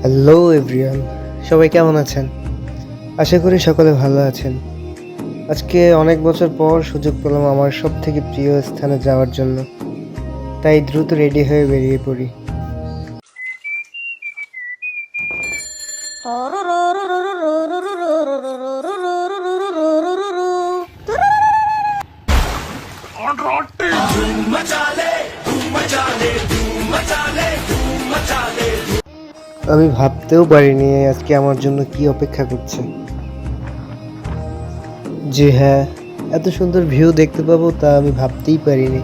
Hello everyone, সবাই কেমন আছেন? আশা করি সকলে ভালো আছেন। আজকে অনেক বছর পর সুযোগ পেলাম আমার সবথেকে প্রিয় স্থানে যাওয়ার জন্য, তাই দ্রুত রেডি হয়ে বেরিয়ে পড়ি। আমি ভাবতেও পারিনি আজকে আমার জন্য কি অপেক্ষা করছে। যে হ্যাঁ, এত সুন্দর ভিউ দেখতে পাবো তা আমি ভাবতেই পারিনি।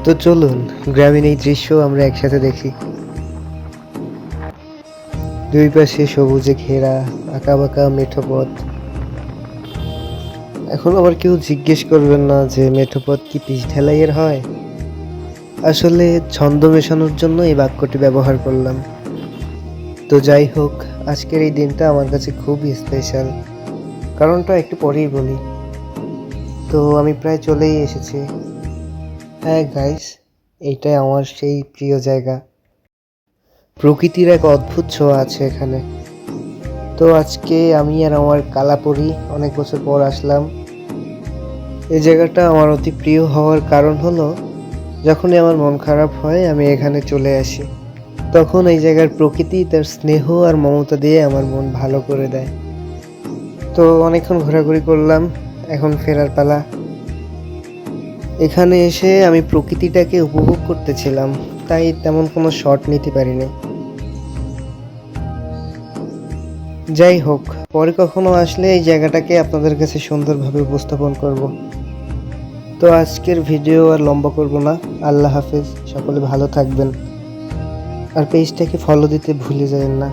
তো চলুন গ্রামীণ এই দৃশ্য আমরা একসাথে দেখি। দুই পাশে সবুজে ঘেরা আঁকাবাঁকা মেঠো পথ। এখন আবার কেউ জিজ্ঞেস করবেন না যে মেঠো পথ কি পিচ ঢালাইয়ের হয়। আসলে ছন্দ মেশানোর জন্য এই বাক্যটি ব্যবহার করলাম। তো যাই হোক, আজকের এই দিনটা আমার কাছে খুবই স্পেশাল। কারণটা একটু পরেই বলি। তো আমি প্রায় চলেই এসেছি। হ্যাঁ গাইস, এইটাই আমার সেই প্রিয় জায়গা। প্রকৃতির এক অদ্ভুত ছোঁয়া আছে এখানে। তো আজকে আমি আর আমার কালাপরি অনেক বছর পর আসলাম। এই জায়গাটা আমার অতি প্রিয় হওয়ার কারণ হলো, যখনই আমার মন খারাপ হয় আমি এখানে চলে আসি। তখন এই জায়গার প্রকৃতি তার স্নেহ আর মমতা দিয়ে আমার মন ভালো করে দেয়। তো অনেকক্ষণ ঘোরাঘুরি করলাম, এখন ফেরার পালা। এখানে এসে আমি প্রকৃতিটাকে উপভোগ করতেছিলাম, তাই তেমন কোনো শট নিতে পারিনি। যাই হোক, পরে কখনো আসলে এই জায়গাটাকে আপনাদের কাছে সুন্দরভাবে উপস্থাপন করব। তো আজকের ভিডিও আর লম্বা করব না। আল্লাহ হাফেজ, সকলে ভালো থাকবেন। আর পেজটাকে ফলো দিতে ভুলে যাবেন না।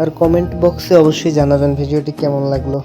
আর কমেন্ট বক্সে অবশ্যই জানাবেন ভিডিওটি কেমন লাগলো।